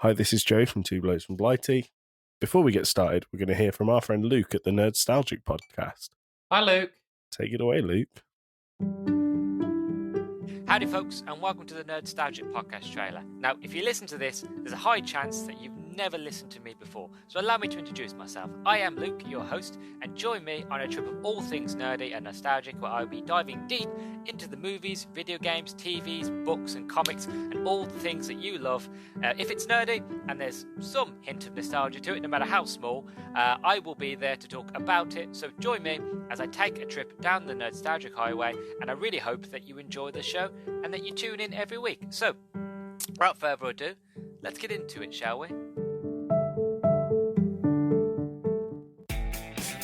Hi, this is Joe from Blokes From Blighty. Before we get started, we're going to hear from our friend Luke at the Nerdstalgic podcast. Hi, Luke. Take it away, Luke. Howdy, folks, and welcome to the Nerdstalgic podcast trailer. Now, if you listen to this, there's a high chance that you've never listened to me before, so allow me to introduce myself. I am Luke, your host, and join me on a trip of all things nerdy and nostalgic, where I'll be diving deep into the movies, video games, TVs, books, and comics, and all the things that you love. If it's nerdy, and there's some hint of nostalgia to it, no matter how small, I will be there to talk about it, so join me as I take a trip down the Nerdstalgic highway, and I really hope that you enjoy the show and that you tune in every week. So, without further ado, let's get into it, shall we?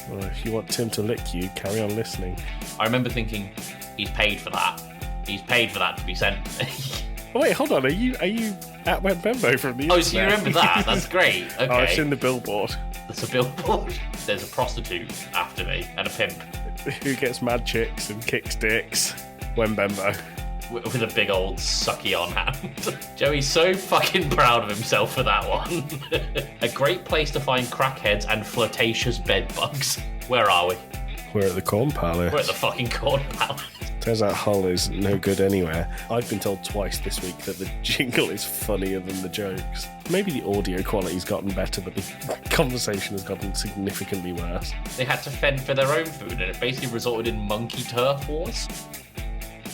Well, if you want Tim to lick you, carry on listening. I remember thinking, he's paid for that. He's paid for that to be sent. Oh wait, hold on. Are you at Bembo from the? Oh, so you remember that? That's great. Okay. Oh, it's in the billboard. There's a billboard. There's a prostitute after me and a pimp Who gets mad chicks and kicks dicks when Bembo? with a big old sucky on hand. Joey's so fucking proud of himself for that one. A great place to find crackheads and flirtatious bedbugs. Where are we? We're at the Corn Palace. We're at the fucking Corn Palace. Turns out Hull is no good anywhere. I've been told twice this week that the jingle is funnier than the jokes. Maybe the audio quality's gotten better, but the conversation has gotten significantly worse. They had to fend for their own food, and it basically resulted in monkey turf wars.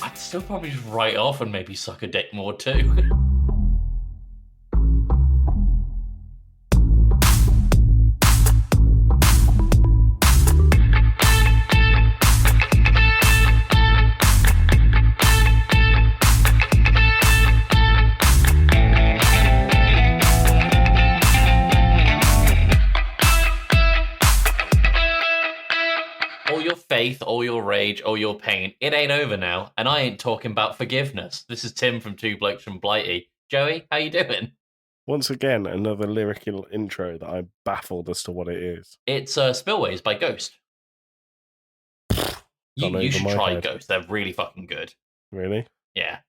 I'd still probably just write off and maybe suck a dick more too. Faith, all your rage, all your pain. It ain't over now, and I ain't talking about forgiveness. This is Tim from Blokes From Blighty. Joey, how you doing? Once again, another lyrical intro that I'm baffled as to what it is. It's Spillways by Ghost. You should try head. Ghost. They're really fucking good. Really? Yeah.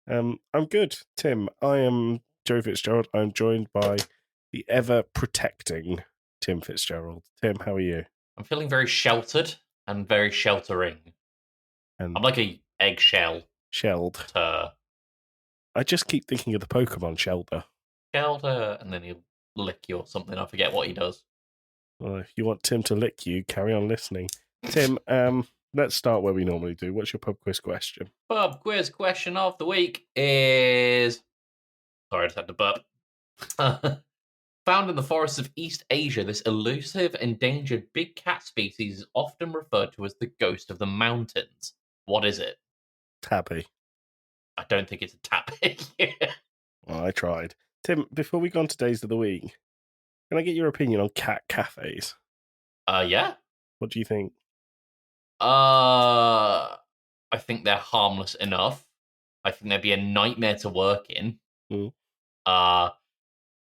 I'm good, Tim. I am Joe Fitzgerald. I'm joined by the ever-protecting Tim Fitzgerald. Tim, how are you? I'm feeling very sheltered and very sheltering. And I'm like a eggshell. Shelled. I just keep thinking of the Pokemon Shelter. Shelter, and then he'll lick you or something. I forget what he does. Well, if you want Tim to lick you, carry on listening. Tim, let's start where we normally do. What's your pub quiz question? Pub quiz question of the week is... Sorry, I just had to burp. Found in the forests of East Asia, this elusive, endangered big cat species is often referred to as the ghost of the mountains. What is it? Tabby. I don't think it's a tabby. Well, I tried. Tim, before we go on to Days of the Week, can I get your opinion on cat cafes? Yeah. What do you think? I think they're harmless enough. I think they'd be a nightmare to work in.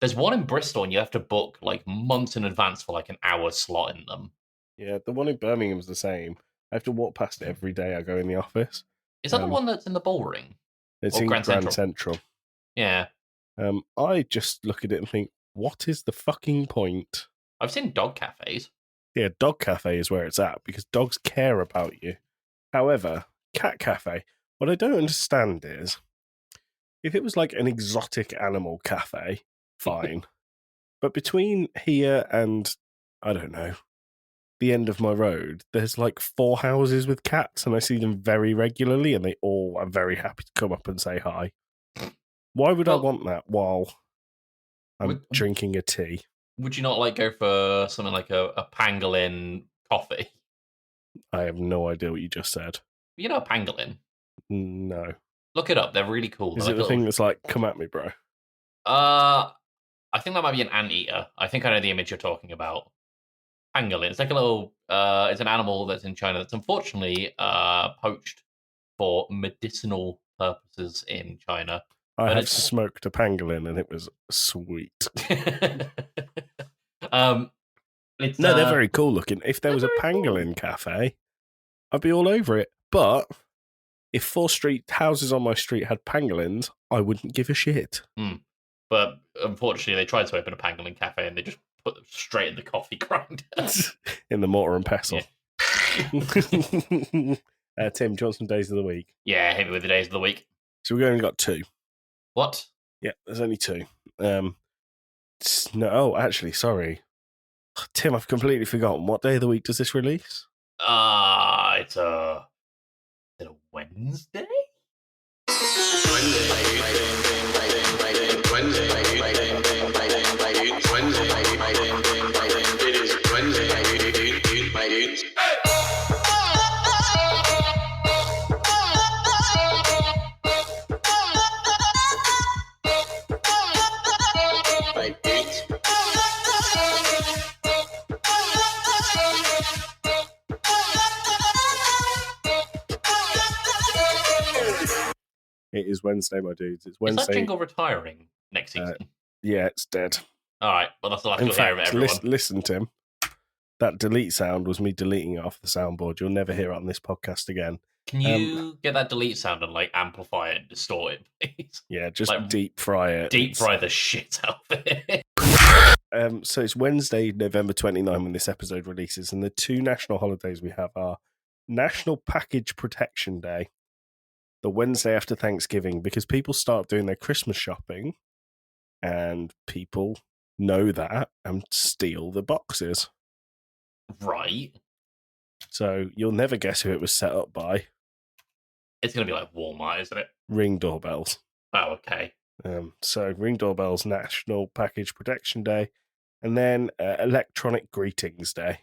There's one in Bristol, and you have to book like months in advance for like an hour slot in them. Yeah, the one in Birmingham's the same. I have to walk past it every day I go in the office. Is that the one that's in the Bullring? It's Or in Grand Grand Central? Central. Yeah. I just look at it and think, what is the fucking point? I've seen dog cafes. Yeah, dog cafe is where it's at because dogs care about you. However, cat cafe, what I don't understand is if it was like an exotic animal cafe, fine. But between here and, I don't know, the end of my road, there's like 4 houses with cats, and I see them very regularly, and they all are very happy to come up and say hi. Why would I want that while I'm drinking a tea? Would you not like go for something like a pangolin coffee? I have no idea what you just said. You know a pangolin? No. Look it up. They're really cool. Is They're it the thing that's like, come at me, bro? I think that might be an anteater. I think I know the image you're talking about. Pangolin. It's like a little... it's an animal that's in China that's unfortunately poached for medicinal purposes in China. I have smoked a pangolin and it was sweet. No, they're very cool looking. If there was a pangolin cafe, I'd be all over it. But if 4 houses on my street had pangolins, I wouldn't give a shit. But unfortunately, they tried to open a pangolin cafe and they just put them straight in the coffee grinder. In the mortar and pestle. Yeah. Tim, do you want some days of the week? Yeah, hit me with the days of the week. So we've only got 2. What? Yeah, there's only 2. No, actually, sorry. Tim, I've completely forgotten. What day of the week does this release? It's a Wednesday? It is Wednesday, my dudes. It's Is Wednesday. that jingle retiring next season? Yeah, it's dead. All right, well, that's the last In you'll hear of it, fact, everyone. listen, Tim. That delete sound was me deleting it off the soundboard. You'll never hear it on this podcast again. Can you get that delete sound and amplify it and distort it, please? Yeah, just deep fry it. Deep fry the shit out of it. So it's Wednesday, November 29 when this episode releases, and the 2 national holidays we have are National Package Protection Day, the Wednesday after Thanksgiving, because people start doing their Christmas shopping, and people know that and steal the boxes. Right. So you'll never guess who it was set up by. It's going to be like Walmart, isn't it? Ring doorbells. Oh, okay. So Ring Doorbells, National Package Protection Day, and then Electronic Greetings Day.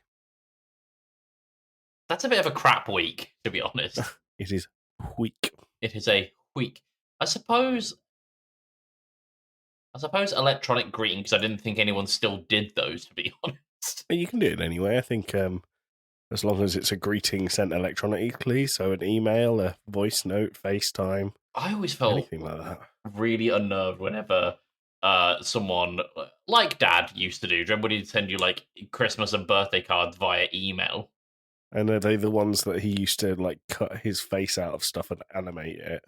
That's a bit of a crap week, to be honest. It is weak. It is a week. I suppose electronic greeting, because I didn't think anyone still did those, to be honest. You can do it anyway. I think as long as it's a greeting sent electronically, so an email, a voice note, FaceTime. I always felt anything like that. Really unnerved whenever someone like Dad used to do. Do you remember when he'd send you Christmas and birthday cards via email? And are they the ones that he used to cut his face out of stuff and animate it?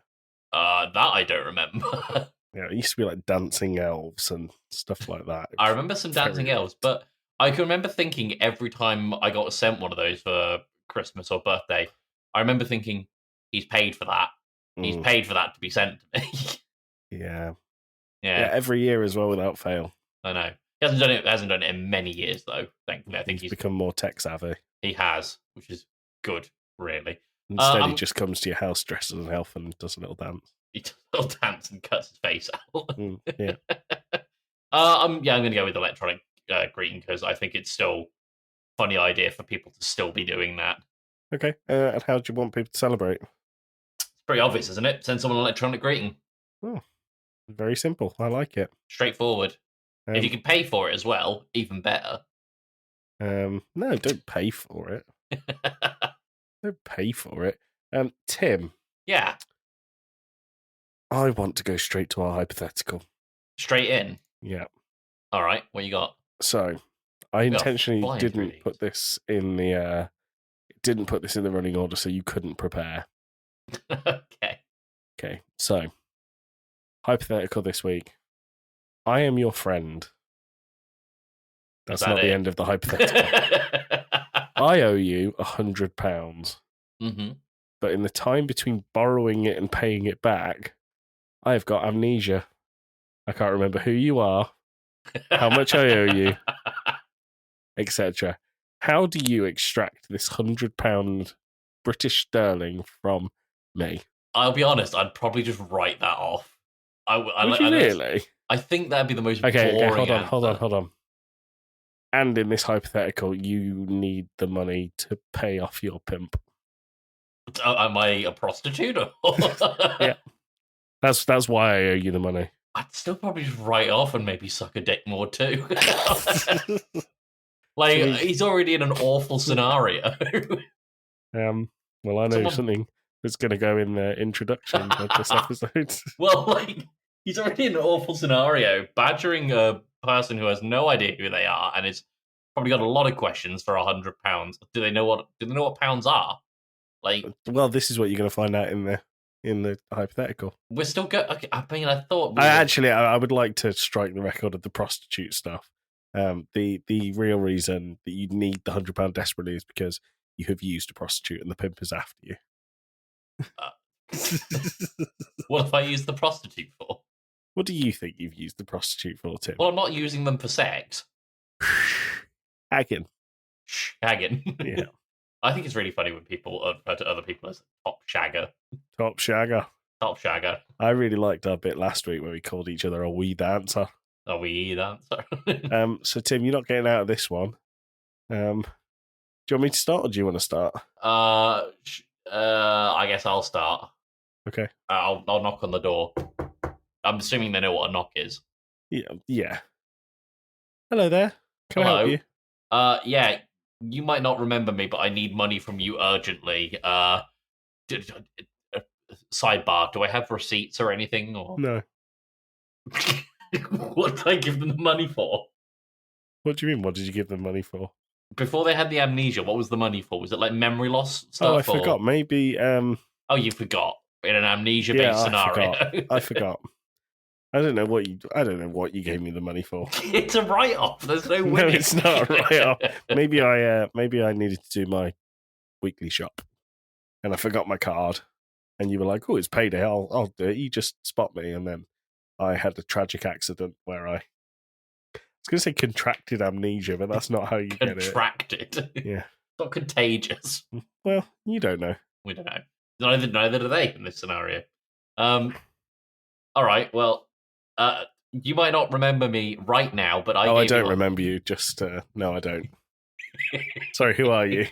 That I don't remember. Yeah, it used to be dancing elves and stuff like that. I remember some dancing elves, but I can remember thinking every time I got sent one of those for Christmas or birthday, I remember thinking, he's paid for that. He's paid for that to be sent to me. Yeah. Yeah. Every year as well, without fail. I know. He hasn't done it in many years, though, thankfully. I think he's become more tech savvy. He has, which is good, really. Instead, he just comes to your house dressed as an elf and does a little dance. He does a little dance and cuts his face out. Yeah. I'm going to go with electronic greeting because I think it's still a funny idea for people to still be doing that. Okay. And how do you want people to celebrate? It's pretty obvious, isn't it? Send someone an electronic greeting. Oh, very simple. I like it. Straightforward. If you can pay for it as well, even better. No, don't pay for it. Don't pay for it. Tim. Yeah. I want to go straight to our hypothetical. Straight in? Yeah. All right. What you got? So, I intentionally didn't put this in the running order so you couldn't prepare. Okay. So, hypothetical this week. I am your friend. That's not the end of the hypothetical. I owe you £100. Mm-hmm. But in the time between borrowing it and paying it back, I have got amnesia. I can't remember who you are, how much I owe you, etc. How do you extract this £100 British sterling from me? I'll be honest, I'd probably just write that off. Would you really? I think that'd be the most boring hold on. And in this hypothetical, you need the money to pay off your pimp. Am I a prostitute? Yeah. That's why I owe you the money. I'd still probably just write off and maybe suck a dick more too. He's already in an awful scenario. Well, I know something that's going to go in the introduction of this episode. Well, he's already in an awful scenario, badgering a person who has no idea who they are and is probably got a lot of questions for £100. Do they know what pounds are? Well, this is what you're going to find out in the in the hypothetical. We're still good. Okay, I mean, I thought I would like to strike the record of the prostitute stuff. The real reason that you need the £100 desperately is because you have used a prostitute and the pimp is after you. What have I used the prostitute for? What do you think you've used the prostitute for, Tim? Well, I'm not using them for sex. Hagging. Shagging. Yeah. I think it's really funny when people refer to other people as top shagger. Top shagger. Top shagger. I really liked our bit last week where we called each other a wee dancer. A wee dancer. So, Tim, you're not getting out of this one. Do you want me to start or do you want to start? I guess I'll start. Okay. I'll knock on the door. I'm assuming they know what a knock is. Yeah. Hello there. Can I help you? Yeah, you might not remember me, but I need money from you urgently. Sidebar, do I have receipts or anything? Or... No. What did I give them the money for? What do you mean? What did you give them money for? Before they had the amnesia, what was the money for? Was it like memory loss stuff? Oh, I forgot. Maybe. Oh, you forgot in an amnesia-based scenario. I forgot. I don't know what you gave me the money for. It's a write-off. There's no winning. No, it's not a write-off. Maybe I needed to do my weekly shop, and I forgot my card. And you were like, "Oh, it's payday. I'll do it. You just spot me." And then I had a tragic accident where I was going to say contracted amnesia, but that's not how you get it. Contracted. Yeah. Not contagious. Well, you don't know. We don't know. Neither do they in this scenario. All right. Well, you might not remember me right now, but I don't remember you. Just no, I don't. Sorry, who are you?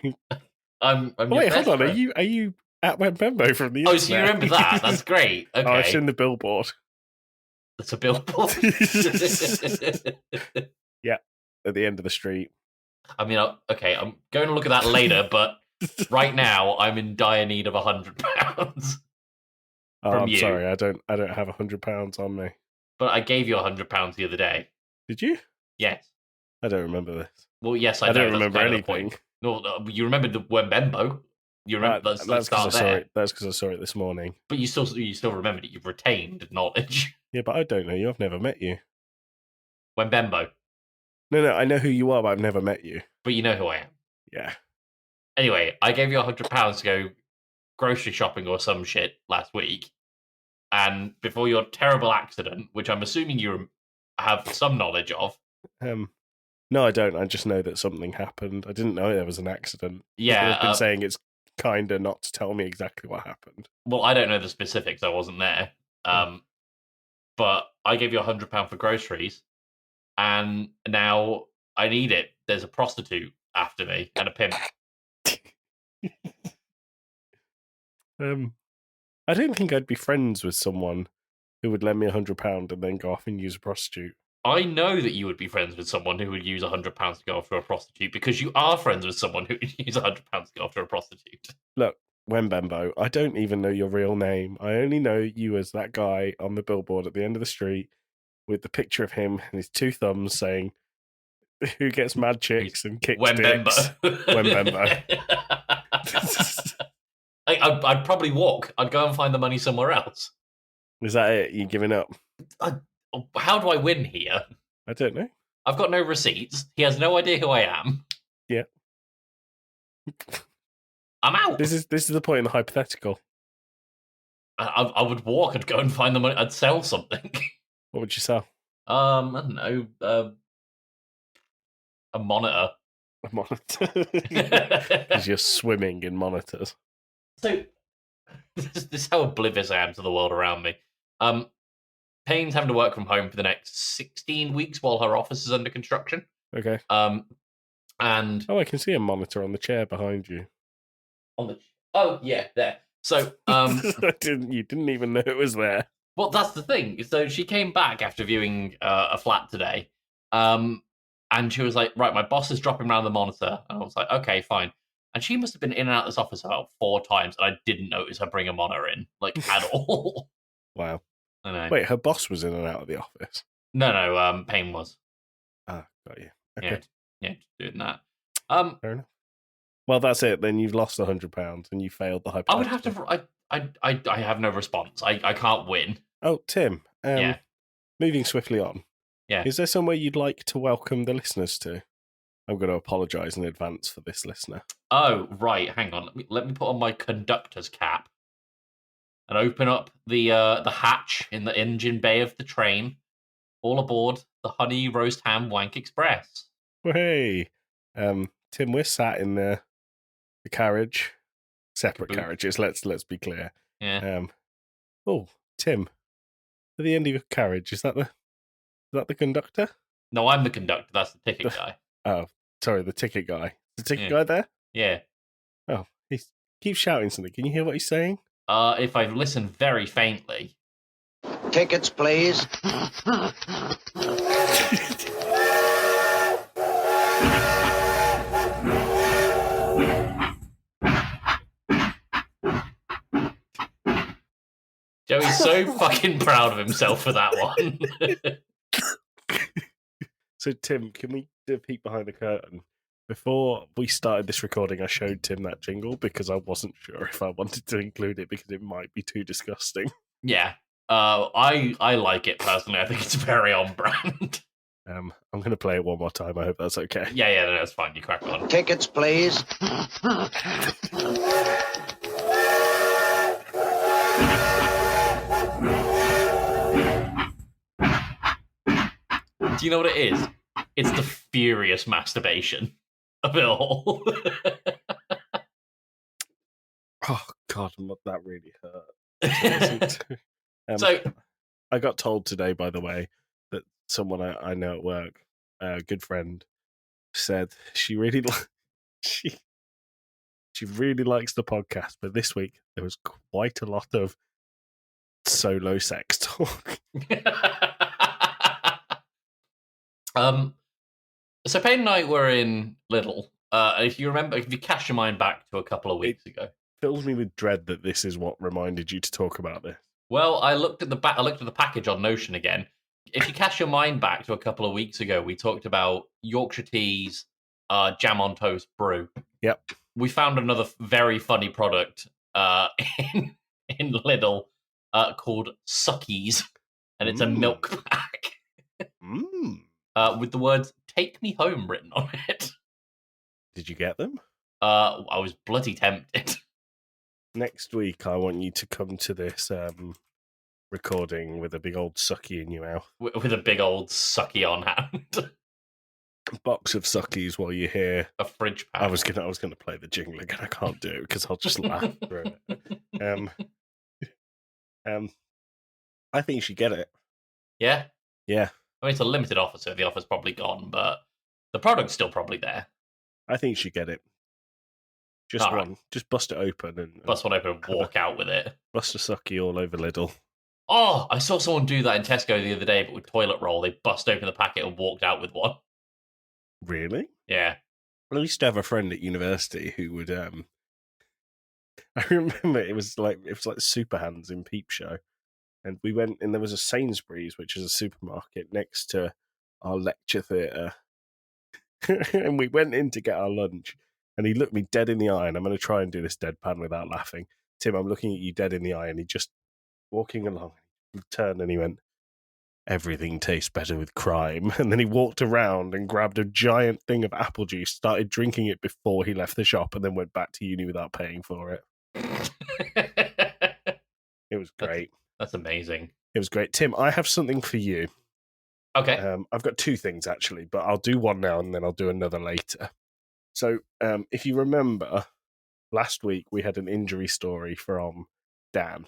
I'm wait, hold on. Friend. Are you at Wembembo from the? Oh, so you remember that? That's great. Okay. Oh, it's in the billboard. It's a billboard. Yeah, at the end of the street. I mean, okay, I'm going to look at that later, but right now I'm in dire need of £100. I'm sorry, I don't have £100 on me. But I gave you £100 the other day. Did you? Yes. I don't remember this. Well, yes, I don't remember anything. No, you remember the Wembembo. You remember that's because I saw it. That's because I saw it this morning. But you still remembered it. You've retained knowledge. Yeah, but I don't know you. I've never met you. Wembembo. No, I know who you are, but I've never met you. But you know who I am. Yeah. Anyway, I gave you £100 to go grocery shopping or some shit last week, and before your terrible accident, which I'm assuming you have some knowledge of. No, I don't. I just know that something happened. I didn't know there was an accident. Yeah, I've been saying it's kind of not to tell me exactly what happened. Well, I don't know the specifics. I wasn't there. But I gave you £100 for groceries, and now I need it. There's a prostitute after me and a pimp. I don't think I'd be friends with someone who would lend me £100 and then go off and use a prostitute. I know that you would be friends with someone who would use £100 to go after a prostitute because you are friends with someone who would use £100 to go after a prostitute. Look, Wembembo, I don't even know your real name. I only know you as that guy on the billboard at the end of the street with the picture of him and his two thumbs saying, "Who gets mad chicks and kicks dicks?" Wembembo. I'd probably walk. I'd go and find the money somewhere else. Is that it? You giving up? How do I win here? I don't know. I've got no receipts. He has no idea who I am. Yeah. I'm out. This is the point in the hypothetical. I would walk. I'd go and find the money. I'd sell something. What would you sell? I don't know. A monitor. A monitor. Because you're swimming in monitors. So, this is how oblivious I am to the world around me. Payne's having to work from home for the next 16 weeks while her office is under construction. Okay. And I can see a monitor on the chair behind you. Oh yeah, there. So you didn't even know it was there. Well, that's the thing. So she came back after viewing a flat today, and she was like, "Right, my boss is dropping around the monitor," and I was like, "Okay, fine." And she must have been in and out of this office about 4 times, and I didn't notice her bring a monitor in, at all. Wow. I know. Wait, her boss was in and out of the office? No, Payne was. Ah, got you. Okay. Yeah, doing that. Fair enough. Well, that's it. Then you've lost £100 and you failed the hypothetical. I have no response. I can't win. Oh, Tim. Yeah. Moving swiftly on. Yeah. Is there somewhere you'd like to welcome the listeners to? I'm going to apologise in advance for this listener. Oh, right. Hang on. Let me put on my conductor's cap and open up the hatch in the engine bay of the train. All aboard the Honey Roast Ham Wank Express. Hey, Tim, we're sat in the carriage, separate Caboose. carriages. Let's be clear. Yeah. Oh, Tim, at the end of your carriage, is that the conductor? No, I'm the conductor. That's the ticket guy. Oh, sorry, the ticket guy. The ticket Yeah. guy there? Yeah. Oh, he keeps shouting something. Can you hear what he's saying? If I listen very faintly. Tickets, please. Joey's so fucking proud of himself for that one. So, Tim, can we do a peek behind the curtain? Before we started this recording, I showed Tim that jingle because I wasn't sure if I wanted to include it because it might be too disgusting. Yeah. I like it personally. I think it's very on brand. I'm going to play it one more time. I hope that's okay. Yeah, that's fine. You crack on. Tickets, please. Do you know what it is? It's the furious masturbation of it all. Oh, God, that really hurt. So, I got told today, by the way, that someone I know at work, a good friend, said she really she really likes the podcast, but this week there was quite a lot of solo sex talk. So Payne and I were in Lidl. If you cast your mind back to a couple of weeks ago, Fills me with dread that this is what reminded you to talk about this. well, I looked at the package on Notion again. If you cast your mind back to a couple of weeks ago, we talked about Yorkshire Tea's jam on toast brew. Yep. We found another very funny product in Lidl called Suckies, and it's a milk pack with the words "Take me home" written on it. Did you get them? I was bloody tempted. Next week, I want you to come to this recording with a big old sucky in your mouth. With a big old sucky on hand. A box of suckies while you hear a fridge pack. I was gonna play the jingle again. I can't do it because I'll just laugh through it. I think you should get it. Yeah? Yeah. I mean, it's a limited offer, so the offer's probably gone, but the product's still probably there. I think you should get it. Just all one. Right. Just bust it open and bust one open and walk out with it. Bust a sucky all over Lidl. Oh, I saw someone do that in Tesco the other day, but with toilet roll. They bust open the packet and walked out with one. Really? Yeah. I used to have a friend at university who would. I remember it was like Super Hands in Peep Show, and we went and there was a Sainsbury's, which is a supermarket next to our lecture theatre, and we went in to get our lunch, and he looked me dead in the eye, and I'm going to try and do this deadpan without laughing. Tim, I'm looking at you dead in the eye, and he just walking along, he turned and he went, "Everything tastes better with crime." And then he walked around and grabbed a giant thing of apple juice, started drinking it before he left the shop, and then went back to uni without paying for it. It was great. That's amazing. It was great. Tim, I have something for you. Okay. I've got two things, actually, but I'll do one now and then I'll do another later. So, if you remember, last week we had an injury story from Dan,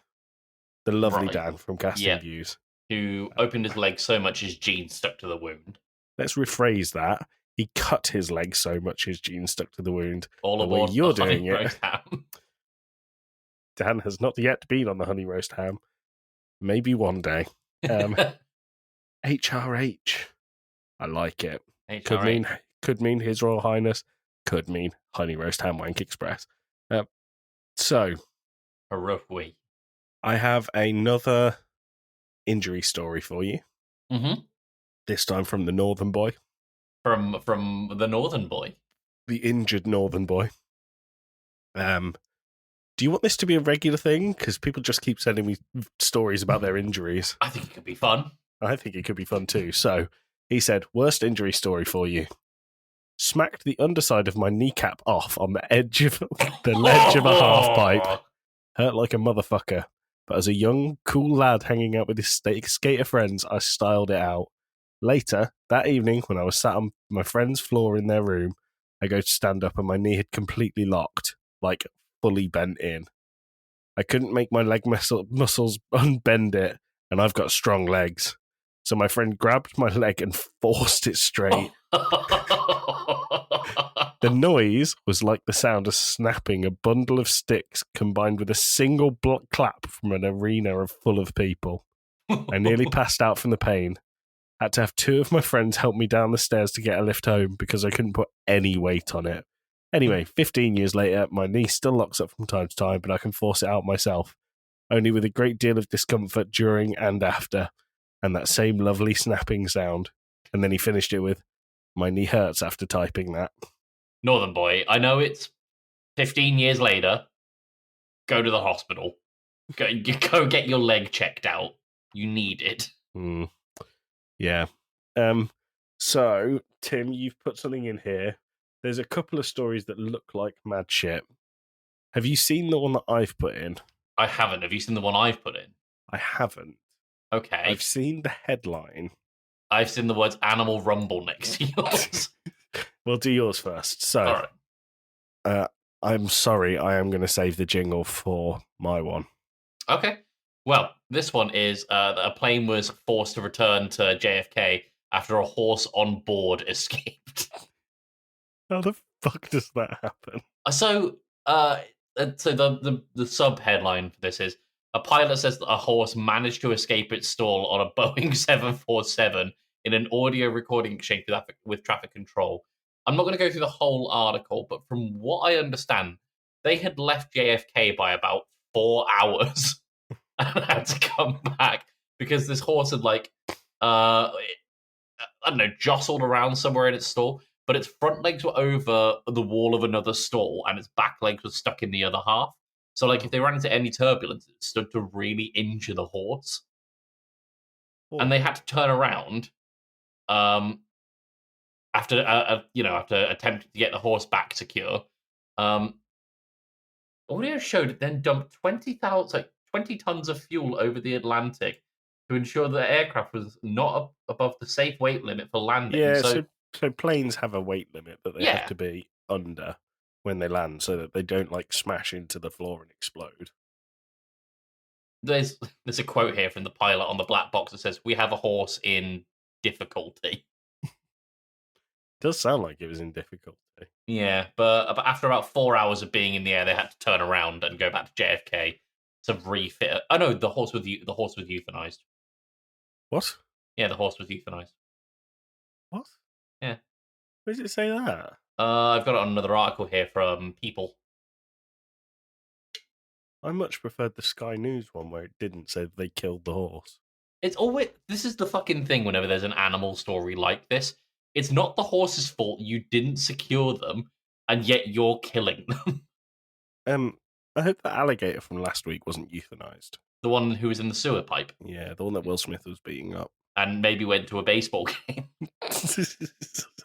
the lovely Right. Dan from Casting Views. Who opened his leg so much his jeans stuck to the wound. Let's rephrase that. He cut his leg so much his jeans stuck to the wound. All The aboard way you're the Honey doing it. Roast Ham. Dan has not yet been on the Honey Roast Ham. Maybe one day. HRH. I like it. Could mean His Royal Highness. Could mean Honey Roast Ham Wank Express. So, A rough week. I have another injury story for you. Mm-hmm. This time from the Northern Boy. From the Northern Boy. The injured Northern Boy. Do Do you want this to be a regular thing? Because people just keep sending me stories about their injuries. I think it could be fun. I think it could be fun too. So he said, worst injury story for you. Smacked the underside of my kneecap off on the edge of the ledge of a half pipe. Hurt like a motherfucker. But as a young, cool lad hanging out with his skater friends, I styled it out. Later, that evening, when I was sat on my friend's floor in their room, I go to stand up and my knee had completely locked, like fully bent in. I couldn't make my leg muscles unbend it, and I've got strong legs. So my friend grabbed my leg and forced it straight. The noise was like the sound of snapping a bundle of sticks combined with a single clap from an arena full of people. I nearly passed out from the pain. Had to have two of my friends help me down the stairs to get a lift home because I couldn't put any weight on it. Anyway, 15 years later, my knee still locks up from time to time, but I can force it out myself, only with a great deal of discomfort during and after, and that same lovely snapping sound. And then he finished it with, my knee hurts after typing that. Northern boy, I know it's 15 years later. Go to the hospital. Go get your leg checked out. You need it. Yeah. So, Tim, you've put something in here. There's a couple of stories that look like mad shit. Have you seen the one that I've put in? I haven't. Have you seen the one I've put in? I haven't. Okay. I've seen the headline. I've seen the words animal rumble next to yours. We'll do yours first. So, All right. I'm sorry, I am going to save the jingle for my one. Okay. Well, this one is that a plane was forced to return to JFK after a horse on board escaped. How the fuck does that happen? So the sub headline for this is a pilot says that a horse managed to escape its stall on a Boeing 747 in an audio recording exchange with traffic control. I'm not going to go through the whole article, but from what I understand, they had left JFK by about 4 hours and had to come back because this horse had I don't know, jostled around somewhere in its stall, but its front legs were over the wall of another stall and its back legs were stuck in the other half. So, if they ran into any turbulence, it stood to really injure the horse. Oh. And they had to turn around after attempting to get the horse back secure. Audio showed it then dumped 20 tons of fuel over the Atlantic to ensure the aircraft was not above the safe weight limit for landing. Yeah, so planes have a weight limit that they Yeah. have to be under when they land so that they don't smash into the floor and explode. There's a quote here from the pilot on the black box that says, "We have a horse in difficulty." Does sound like it was in difficulty. Yeah, but after about 4 hours of being in the air, they had to turn around and go back to JFK to refit it. Oh no, the horse was euthanized. What? Yeah, the horse was euthanized. What? Yeah. Where does it say that? I've got it on another article here from People. I much preferred the Sky News one where it didn't say that they killed the horse. It's always this is the fucking thing whenever there's an animal story like this. It's not the horse's fault you didn't secure them, and yet you're killing them. I hope the alligator from last week wasn't euthanized. The one who was in the sewer pipe. Yeah, the one that Will Smith was beating up. And maybe went to a baseball game.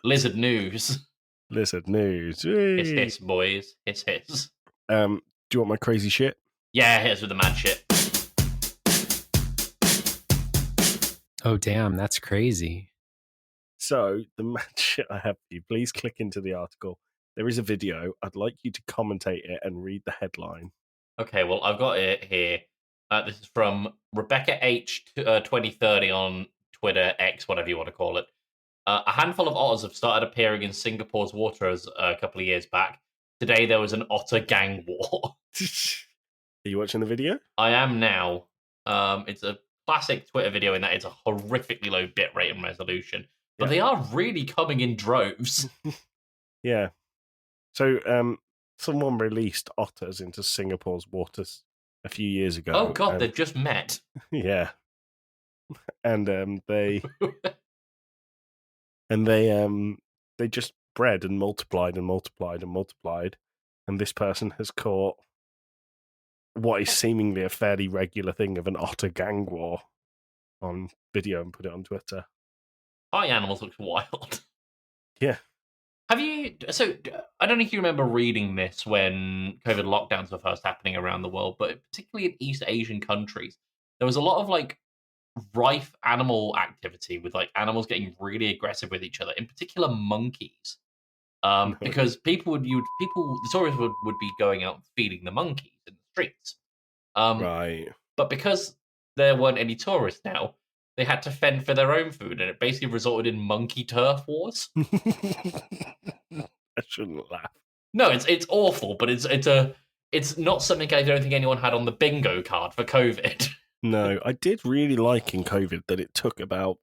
Lizard news. Lizard news. Hiss, hiss, boys. Hiss, hiss. Do you want my crazy shit? Yeah, hit us with the mad shit. Oh, damn, that's crazy. So, the mad shit I have for you, please click into the article. There is a video. I'd like you to commentate it and read the headline. Okay, well, I've got it here. This is from Rebecca H 2030 on Twitter, X, whatever you want to call it. A handful of otters have started appearing in Singapore's waters a couple of years back. Today, there was an otter gang war. Are you watching the video? I am now. It's a classic Twitter video in that it's a horrifically low bitrate and resolution. But they are really coming in droves. Yeah. So, someone released otters into Singapore's waters a few years ago. Oh, God, they've just met. Yeah. And they just bred and multiplied and multiplied and multiplied. And this person has caught what is seemingly a fairly regular thing of an otter gang war on video and put it on Twitter. Party animals looks wild. Yeah. Have you? So I don't know if you remember reading this when COVID lockdowns were first happening around the world, but particularly in East Asian countries, there was a lot of like rife animal activity with like animals getting really aggressive with each other. In particular, monkeys, because the tourists would be going out and feeding the monkeys in the streets. Right. But because there weren't any tourists now, they had to fend for their own food, and it basically resulted in monkey turf wars. I shouldn't laugh. No, it's awful, but it's not something I don't think anyone had on the bingo card for COVID. No, I did really like in COVID that it took about,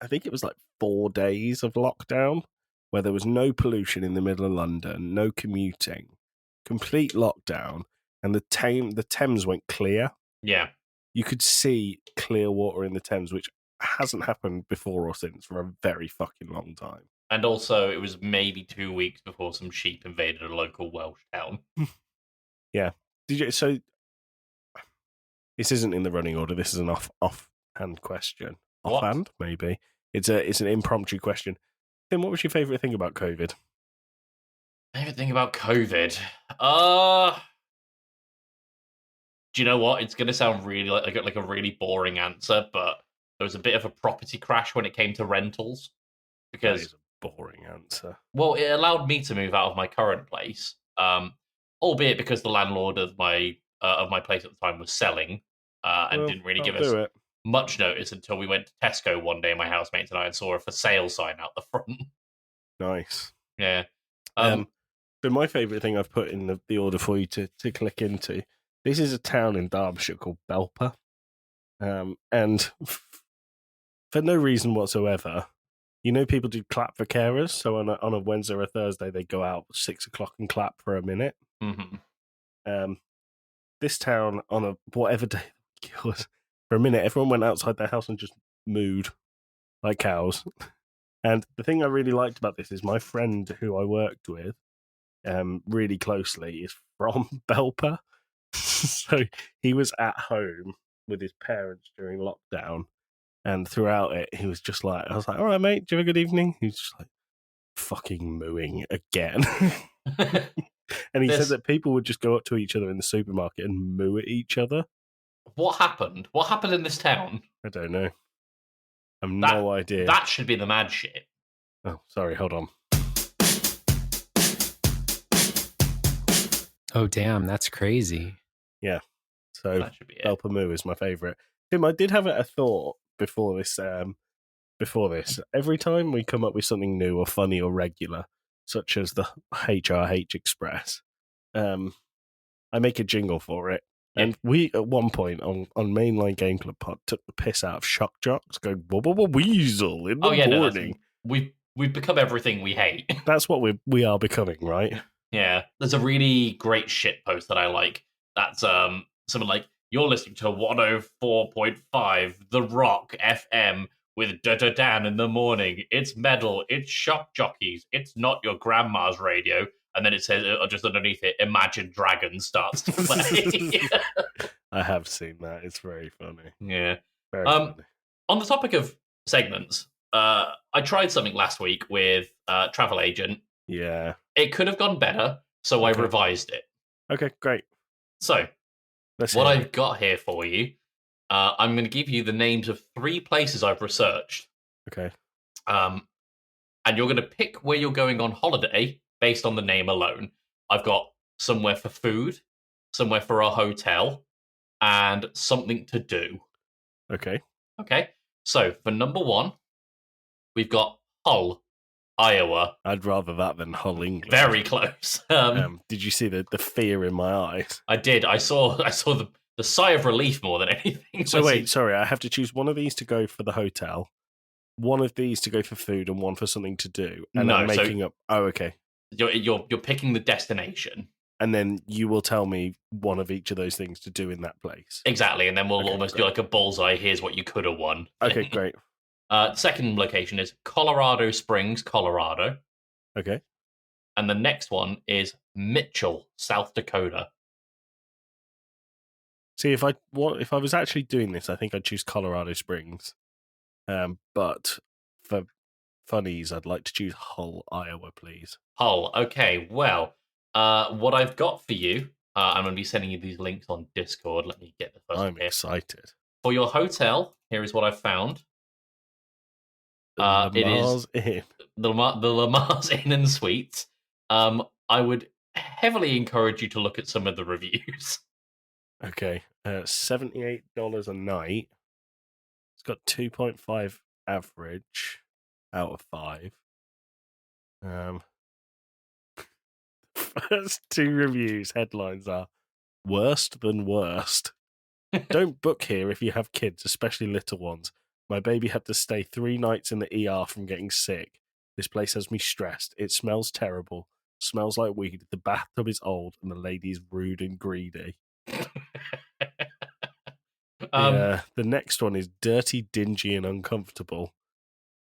I think it was like 4 days of lockdown, where there was no pollution in the middle of London, no commuting, complete lockdown, and the Thames went clear. Yeah. You could see clear water in the Thames, which hasn't happened before or since for a very fucking long time. And also, it was maybe 2 weeks before some sheep invaded a local Welsh town. Yeah. So this isn't in the running order. This is an offhand question. What? Offhand, maybe. It's an impromptu question. Tim, what was your favourite thing about COVID? Favorite thing about COVID? Do you know what? It's going to sound really like a really boring answer, but there was a bit of a property crash when it came to rentals. That Because, is a boring answer. well, it allowed me to move out of my current place, albeit because the landlord of my place at the time was selling and Well, didn't really that'll give us do it. much notice until we went to Tesco one day, my housemates and I, and saw a for sale sign out the front. Nice. Yeah. But my favourite thing I've put in the order for you to click into, this is a town in Derbyshire called Belper. And for no reason whatsoever, you know, people do clap for carers. So on a Wednesday or a Thursday, they go out 6 o'clock and clap for a minute. Mm-hmm. This town, on a whatever day it was, for a minute, everyone went outside their house and just mooed like cows. And the thing I really liked about this is my friend who I worked with really closely is from Belper. So he was at home with his parents during lockdown. And throughout it, he was just like, I was like, all right, mate, do you have a good evening? He was just like, fucking mooing again. And he said that people would just go up to each other in the supermarket and moo at each other. What happened? What happened in this town? I don't know. I've no idea. That should be the mad shit. Oh, sorry, hold on. Oh, damn, that's crazy. Yeah. So That should be it. Belper Moo is my favourite. Tim, I did have a thought before this. Every time we come up with something new or funny or regular, such as the HRH Express, I make a jingle for it. Yeah. And we, at one point on Mainline Game Club Pod, took the piss out of shock jocks, going weasel in the morning. We've become everything we hate. That's what we are becoming, right? Yeah, there's a really great shit post that I like. That's something like, you're listening to 104.5 The Rock FM with Dan in the morning. It's metal, it's shock jockeys, it's not your grandma's radio. And then it says, just underneath it, Imagine Dragons starts to play. I have seen that. It's very funny. Yeah. Very funny. On the topic of segments, I tried something last week with Travel Agent. Yeah. It could have gone better, so I revised it. Okay, great. So, what I've got here for you, I'm going to give you the names of 3 places I've researched. Okay. And you're going to pick where you're going on holiday based on the name alone. I've got somewhere for food, somewhere for a hotel, and something to do. Okay. Okay. So, for number 1, we've got Hull, Iowa. I'd rather that than Hull, England. Very close. Did you see the fear in my eyes? I did. I saw the sigh of relief more than anything. So wait, sorry, I have to choose one of these to go for the hotel, one of these to go for food, and one for something to do. And I'm making up. Oh, okay. You're picking the destination, and then you will tell me one of each of those things to do in that place. Exactly, and then we'll almost do like a bullseye. Here's what you could have won. Okay, great. Second location is Colorado Springs, Colorado. Okay. And the next one is Mitchell, South Dakota. See, if I was actually doing this, I think I'd choose Colorado Springs. But for funnies, I'd like to choose Hull, Iowa, please. Hull. Okay, well, what I've got for you, I'm going to be sending you these links on Discord. Let me get the first one I'm here. excited. For your hotel, here is what I've found. The It is Lamar's Inn. the Lamar's Inn and Suites. I would heavily encourage you to look at some of the reviews. Okay, $78 a night. It's got 2.5 average out of 5. First 2 reviews headlines are worst than worst. Don't book here if you have kids, especially little ones. My baby had to stay 3 nights in the ER from getting sick. This place has me stressed. It smells terrible. Smells like weed. The bathtub is old and the lady's rude and greedy. The next one is dirty, dingy, and uncomfortable.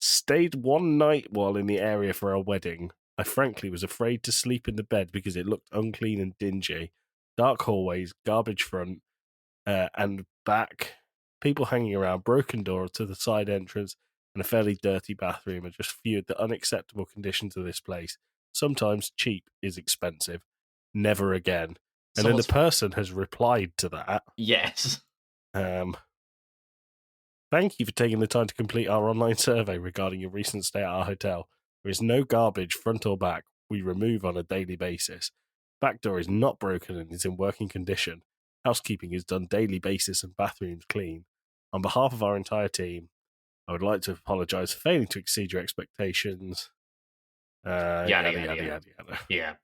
Stayed 1 night while in the area for a wedding. I frankly was afraid to sleep in the bed because it looked unclean and dingy. Dark hallways, garbage front, and back, people hanging around, broken door to the side entrance, and a fairly dirty bathroom are just few of the unacceptable conditions of this place. Sometimes cheap is expensive. Never again. And then the person has replied to that. Yes. Thank you for taking the time to complete our online survey regarding your recent stay at our hotel. There is no garbage, front or back. We remove on a daily basis. Back door is not broken and is in working condition. Housekeeping is done daily basis and bathrooms clean. On behalf of our entire team, I would like to apologise for failing to exceed your expectations. Yada. Yeah.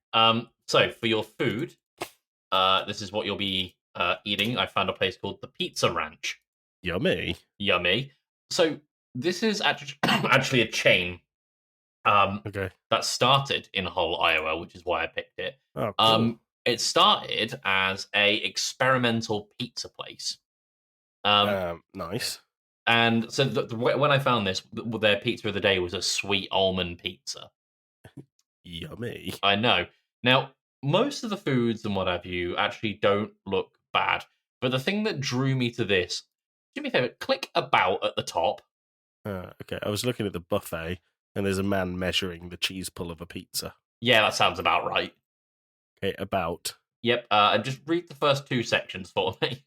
So for your food, this is what you'll be eating. I found a place called the Pizza Ranch. Yummy. So this is actually a chain Okay. that started in Hull, Iowa, which is why I picked it. Oh, cool. It started as a experimental pizza place. Nice. And so when I found this, their pizza of the day was a sweet almond pizza. Yummy. I know. Now, most of the foods and what have you actually don't look bad. But the thing that drew me to this, do me a favor, click about at the top. Okay, I was looking at the buffet, and there's a man measuring the cheese pull of a pizza. Yeah, that sounds about right. Okay, about. Yep, and just read the first 2 sections for me.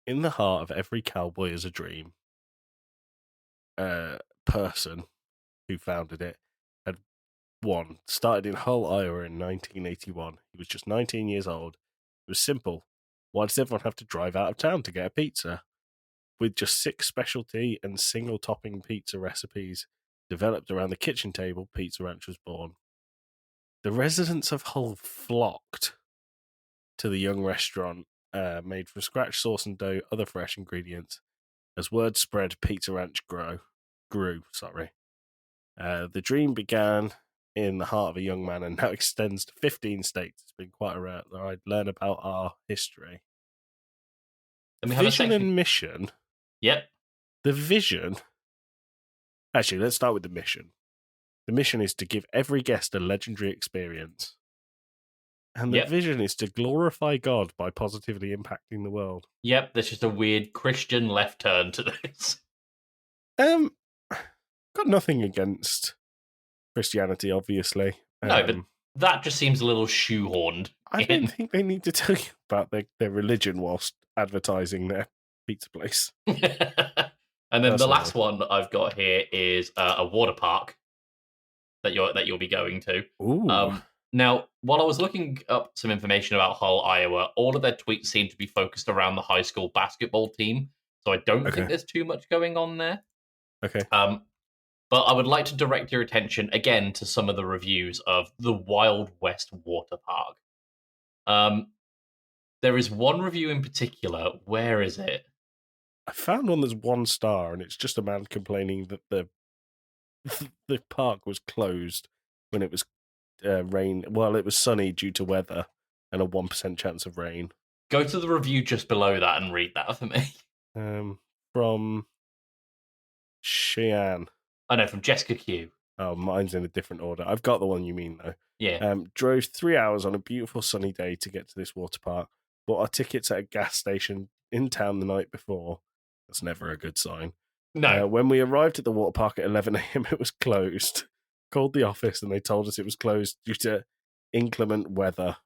In the heart of every cowboy is a dream. Person who founded it had started in Hull, Iowa in 1981. He was just 19 years old. It was simple. Why does everyone have to drive out of town to get a pizza? With just 6 specialty and single topping pizza recipes developed around the kitchen table, Pizza Ranch was born. The residents of Hull flocked to the young restaurant, made from scratch sauce and dough, other fresh ingredients. As word spread, Pizza Ranch grew. The dream began in the heart of a young man and now extends to 15 states. It's been quite a ride. Learn about our history. Vision and mission. Yep. The vision. Actually, let's start with the mission. The mission is to give every guest a legendary experience. And the vision is to glorify God by positively impacting the world. Yep, there's just a weird Christian left turn to this. Got nothing against Christianity, obviously. No, but that just seems a little shoehorned. I don't think they need to tell you about their religion whilst advertising their pizza place. And then the last one I've got here is a water park that you'll be going to. Ooh. Now, while I was looking up some information about Hull, Iowa, all of their tweets seem to be focused around the high school basketball team, so I don't think there's too much going on there. Okay. But I would like to direct your attention again to some of the reviews of the Wild West Water Park. There is one review in particular. Where is it? I found one that's 1 star, and it's just a man complaining that the park was closed when it was rain. Well, it was sunny due to weather and a 1% chance of rain. Go to the review just below that and read that for me. From Cheyenne. I know, from Jessica Q. Oh, mine's in a different order. I've got the one you mean, though. Yeah. Drove 3 hours on a beautiful sunny day to get to this water park. Bought our tickets at a gas station in town the night before. That's never a good sign. No. When we arrived at the water park at 11 a.m., it was closed. Called the office and they told us it was closed due to inclement weather.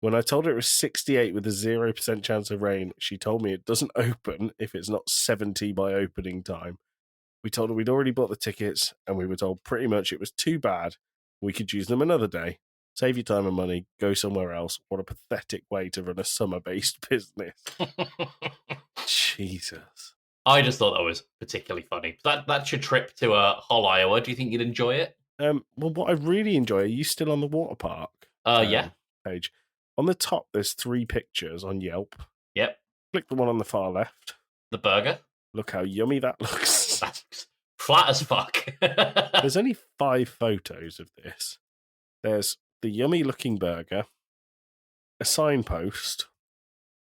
When I told her it was 68 with a 0% chance of rain, she told me it doesn't open if it's not 70 by opening time. We told her we'd already bought the tickets and we were told pretty much it was too bad. We could use them another day. Save your time and money. Go somewhere else. What a pathetic way to run a summer-based business. Jesus. I just thought that was particularly funny. That's your trip to Hull, Iowa. Do you think you'd enjoy it? Well, what I really enjoy, are you still on the water park Yeah. page? On the top, there's 3 pictures on Yelp. Yep. Click the one on the far left. The burger. Look how yummy that looks. That's flat as fuck. There's only 5 photos of this. There's the yummy-looking burger, a signpost,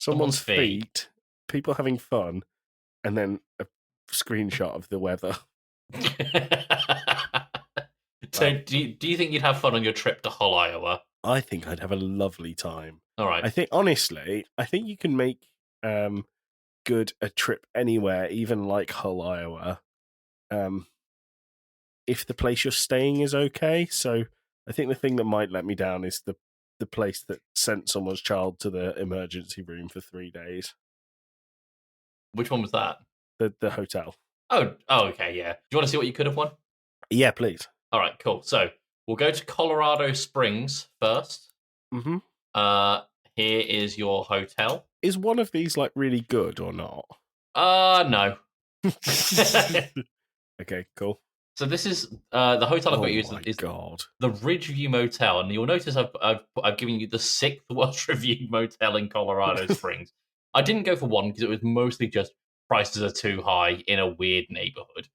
someone's feet, people having fun, and then a screenshot of the weather. So, do you think you'd have fun on your trip to Hull, Iowa? I think I'd have a lovely time. All right. I think, honestly, you can make good a trip anywhere, even like Hull, Iowa, if the place you're staying is okay. So I think the thing that might let me down is the place that sent someone's child to the emergency room for 3 days. Which one was that? The hotel. Oh, okay, yeah. Do you want to see what you could have won? Yeah, please. All right, cool. So we'll go to Colorado Springs first. Mm-hmm. Here is your hotel. Is one of these like really good or not? No. Okay, cool. So this is the hotel I've got you is God. The Ridgeview Motel, and you'll notice I've given you the 6th worst reviewed motel in Colorado Springs. I didn't go for one because it was mostly just prices are too high in a weird neighborhood.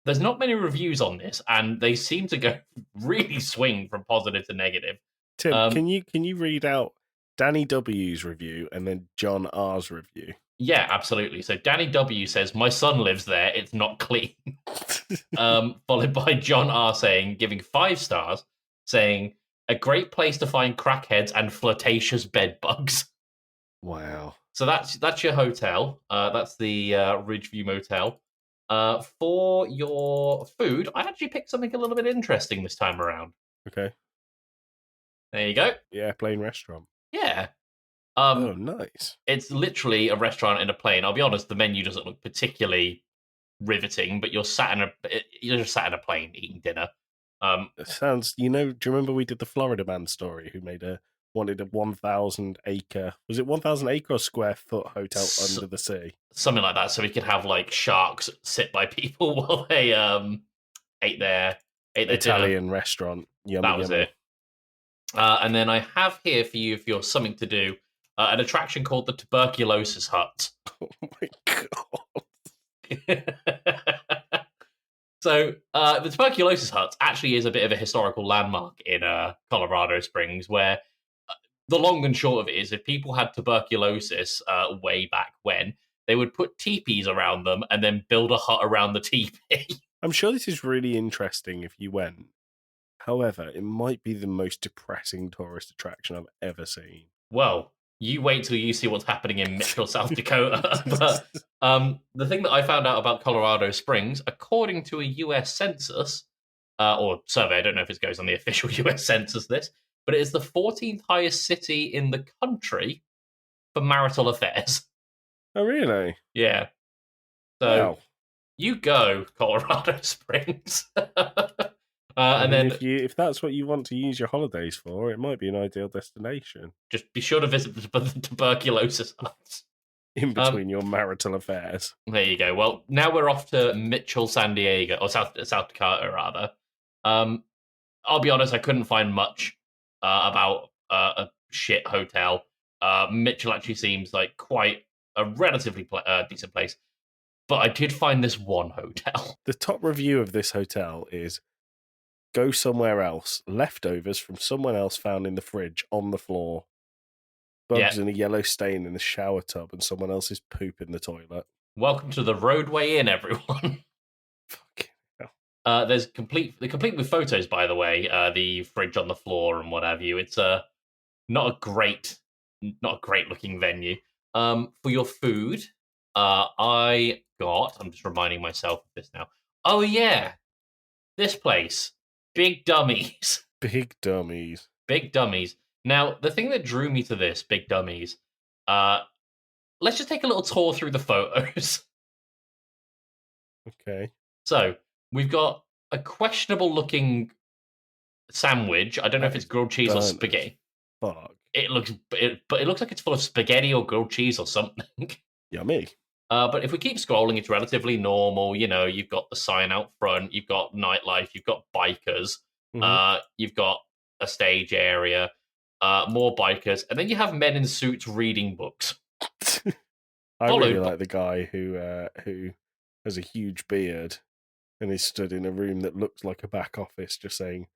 There's not many reviews on this, and they seem to go really swing from positive to negative. Tim, can you read out Danny W's review and then John R's review? Yeah, absolutely. So Danny W says, "My son lives there. It's not clean." Followed by John R giving 5 stars, saying, "A great place to find crackheads and flirtatious bed bugs." Wow. So that's your hotel. That's the Ridgeview Motel. For your food, I actually picked something a little bit interesting this time around. Okay. There you go. Yeah, plain restaurant. Yeah. Oh, nice. It's literally a restaurant in a plane. I'll be honest, the menu doesn't look particularly riveting, but you're just sat in a plane eating dinner. It sounds, do you remember we did the Florida man story who wanted a 1,000 acre, was it 1,000 acre or square foot hotel under the sea? Something like that, so we could have like sharks sit by people while they ate their Italian dinner. Restaurant. Yummy, that was yummy. it. And then I have here for you, if you're something to do, an attraction called the Tuberculosis Hut. Oh my God. So the Tuberculosis Hut actually is a bit of a historical landmark in Colorado Springs, where the long and short of it is if people had tuberculosis way back when, they would put teepees around them and then build a hut around the teepee. I'm sure this is really interesting if you went. However, it might be the most depressing tourist attraction I've ever seen. Well, you wait till you see what's happening in Mitchell, South Dakota. But the thing that I found out about Colorado Springs, according to a US census, or survey, I don't know if it goes on the official US census list, but it is the 14th highest city in the country for marital affairs. Oh, really? Yeah. So Wow. you go, Colorado Springs. And then if that's what you want to use your holidays for, it might be an ideal destination. Just be sure to visit the tuberculosis huts. In between your marital affairs. There you go. Well, now we're off to Mitchell, San Diego, or South Dakota, rather. I'll be honest, I couldn't find much about a shit hotel. Mitchell actually seems like quite a relatively decent place. But I did find this one hotel. The top review of this hotel is, "Go somewhere else. Leftovers from someone else found in the fridge on the floor. Bugs and a yellow stain in the shower tub and someone else's poop in the toilet." Welcome to the Roadway Inn, everyone. Fucking hell. They're complete with photos, by the way. The fridge on the floor and what have you. It's not a great looking venue. For your food, I'm just reminding myself of this now. Oh, yeah. This place. Big Dummies. Big dummies. Big Dummies. Now, the thing that drew me to this, Big Dummies, let's just take a little tour through the photos. Okay. So, we've got a questionable looking sandwich. I don't know if it's grilled cheese or burnt as spaghetti. Fuck. It looks like it's full of spaghetti or grilled cheese or something. Yummy. But if we keep scrolling, it's relatively normal. You know, you've got the sign out front, you've got nightlife, you've got bikers, you've got a stage area, more bikers, and then you have men in suits reading books. I Followed really by- like the guy who has a huge beard and is stood in a room that looks like a back office, just saying,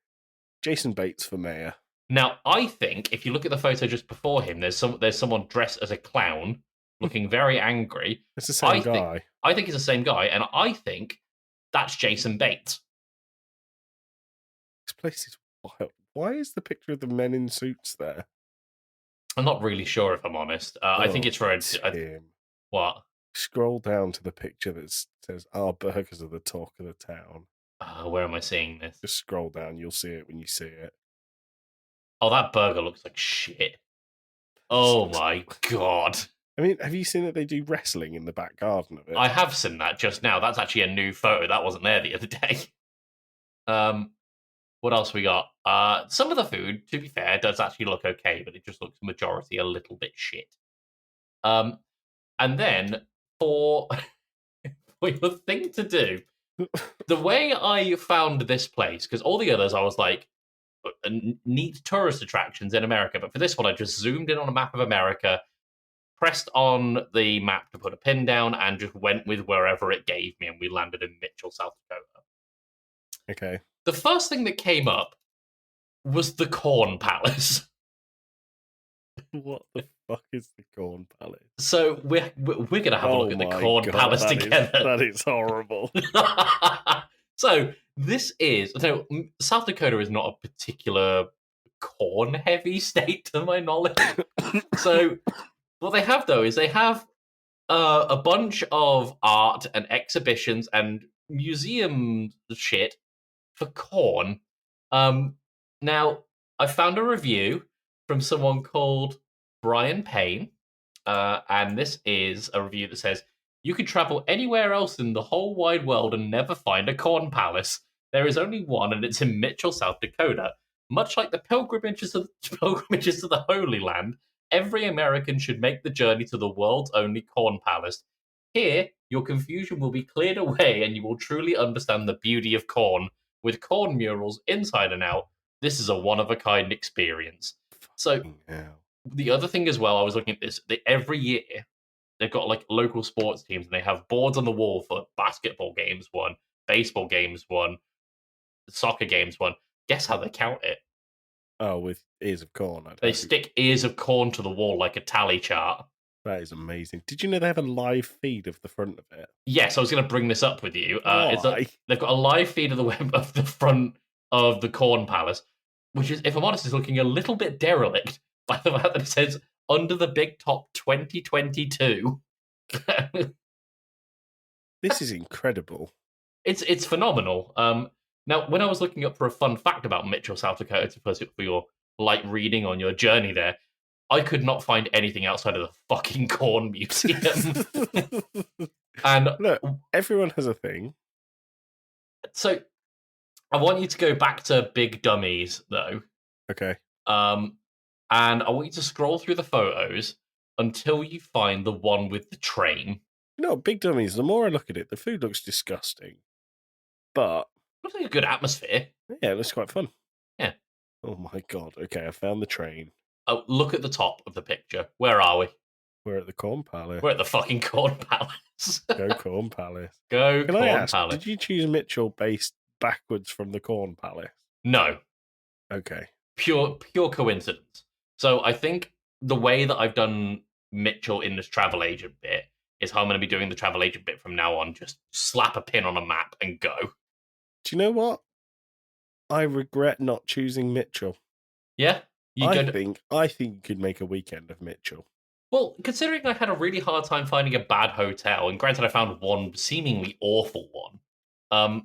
"Jason Bates for mayor." Now, I think if you look at the photo just before him, there's someone dressed as a clown, looking very angry. It's the same guy. I think it's the same guy, and I think that's Jason Bates. This place is wild. Why is the picture of the men in suits there? I'm not really sure if I'm honest. I think it's for him. What? Scroll down to the picture that says, "Our burgers are the talk of the town." Where am I seeing this? Just scroll down. You'll see it when you see it. Oh, that burger looks like shit. Oh my god. I mean, have you seen that they do wrestling in the back garden of it? I have seen that just now. That's actually a new photo. That wasn't there the other day. What else we got? Some of the food, to be fair, does actually look okay, but it just looks majority a little bit shit. And then for your thing to do, the way I found this place, because all the others I was like, neat tourist attractions in America, but for this one I just zoomed in on a map of America, pressed on the map to put a pin down, and just went with wherever it gave me, and we landed in Mitchell, South Dakota. Okay. The first thing that came up was the Corn Palace. What the fuck is the Corn Palace? So we're gonna have a look at the Corn Palace together. That is horrible. So this is South Dakota is not a particular corn heavy state to my knowledge. So what they have though is they have a bunch of art and exhibitions and museum shit for corn. Now I found a review from someone called Brian Payne, and this is a review that says, "You could travel anywhere else in the whole wide world and never find a corn palace. There is only one, and it's in Mitchell, South Dakota. Much like the pilgrimages to the Holy Land, every American should make the journey to the world's only corn palace. Here, your confusion will be cleared away, and you will truly understand the beauty of corn. With corn murals inside and out, this is a one-of-a-kind experience." So the other thing as well, I was looking at this, every year they've got like local sports teams, and they have boards on the wall for basketball games one, baseball games one, soccer games one. Guess how they count it? Oh, with ears of corn. They stick ears of corn to the wall like a tally chart. That is amazing. Did you know they have a live feed of the front of it? Yes, I was going to bring this up with you. Why? They've got a live feed of the web of the front of the Corn Palace, which is, if I'm honest, is looking a little bit derelict by the fact that it says under the big top 2022. This is incredible. It's phenomenal. Now, when I was looking up for a fun fact about Mitchell, South Dakota, for your light reading on your journey there, I could not find anything outside of the fucking Corn Museum. And look, everyone has a thing. So, I want you to go back to Big Dummies, though. Okay. And I want you to scroll through the photos until you find the one with the train. No, Big Dummies, the more I look at it, the food looks disgusting. But Looks like a good atmosphere. yeah, it looks quite fun. Yeah. Oh my god. Okay, I found the train. Oh, look at the top of the picture. Where are we? We're at the Corn Palace. We're at the fucking Corn Palace. Go Corn Palace. Go Can Corn I ask, Palace. did you choose Mitchell based backwards from the Corn Palace? No. Okay. Pure coincidence. So I think the way that I've done Mitchell in this travel agent bit is how I'm going to be doing the travel agent bit from now on. Just slap a pin on a map and go. Do you know what? I regret not choosing Mitchell. Yeah? I think you could make a weekend of Mitchell. Well, considering I had a really hard time finding a bad hotel, and granted I found one seemingly awful one,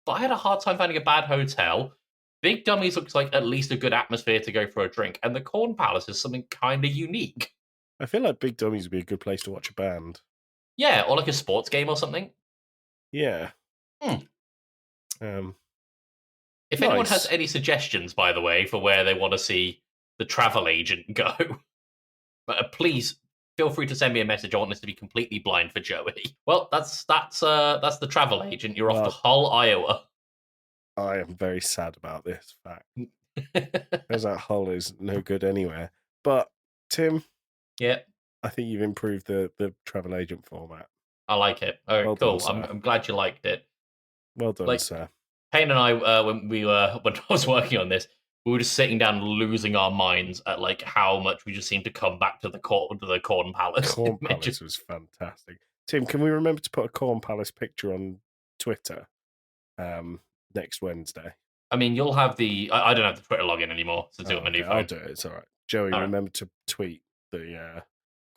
but I had a hard time finding a bad hotel. Big Dummies looks like at least a good atmosphere to go for a drink, and the Corn Palace is something kind of unique. I feel like Big Dummies would be a good place to watch a band. Yeah, or like a sports game or something. Yeah. If anyone Nice. has any suggestions, by the way, for where they want to see the travel agent go, please feel free to send me a message. I want this to be completely blind for Joey. Well, that's the travel agent. You're off to Hull, Iowa. I am very sad about this fact. Because that Hull is no good anywhere. But Tim, Yeah, I think you've improved the travel agent format. I like it. All right, Well cool. done, sir. I'm glad you liked it. Well done, Like- sir. Payne and I, when I was working on this, we were just sitting down, losing our minds at like how much we just seemed to come back to the Corn Palace. Corn Palace was fantastic. Tim, can we remember to put a Corn Palace picture on Twitter next Wednesday? I mean, you'll have the. I don't have the Twitter login anymore to do it on my new phone. I'll do it. It's all right. Joey, All right. remember to tweet the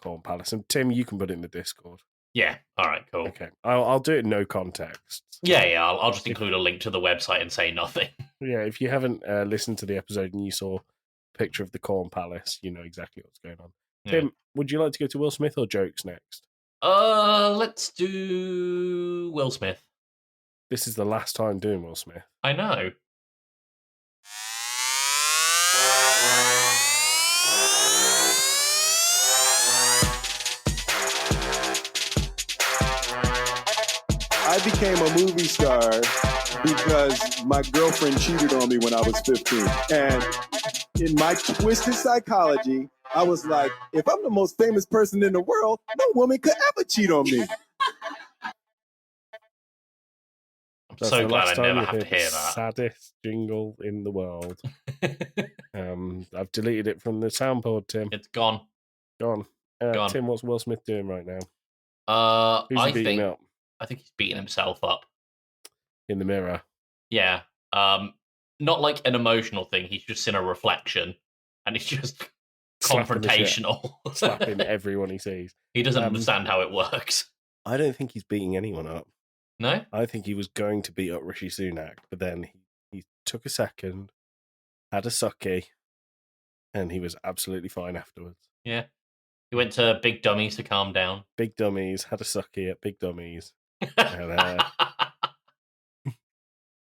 Corn Palace, and Tim, you can put it in the Discord. Yeah. All right. Cool. Okay, I'll do it in no context. Yeah. I'll just include a link to the website and say nothing. Yeah, if you haven't listened to the episode and you saw a picture of the Corn Palace, you know exactly what's going on. Yeah. Tim, would you like to go to Will Smith or jokes next? Let's do Will Smith. This is the last time doing Will Smith. I know. I became a movie star because my girlfriend cheated on me when I was 15. And in my twisted psychology, I was like, if I'm the most famous person in the world, no woman could ever cheat on me. I'm That's so the glad last I time never you have to heard the hear that. Saddest jingle in the world. I've deleted it from the soundboard, Tim. It's gone. Gone. Gone. Tim, what's Will Smith doing right now? Who's I he beating think up he's beating himself up. in the mirror? Yeah. Not like an emotional thing. He's just in a reflection, and he's just Slapping the shit. confrontational. Slapping everyone he sees. He doesn't understand how it works. I don't think he's beating anyone up. No? I think he was going to beat up Rishi Sunak, but then he took a second, had a sucky, and he was absolutely fine afterwards. Yeah. He went to Big Dummies to calm down. Big Dummies, had a sucky at Big Dummies, and,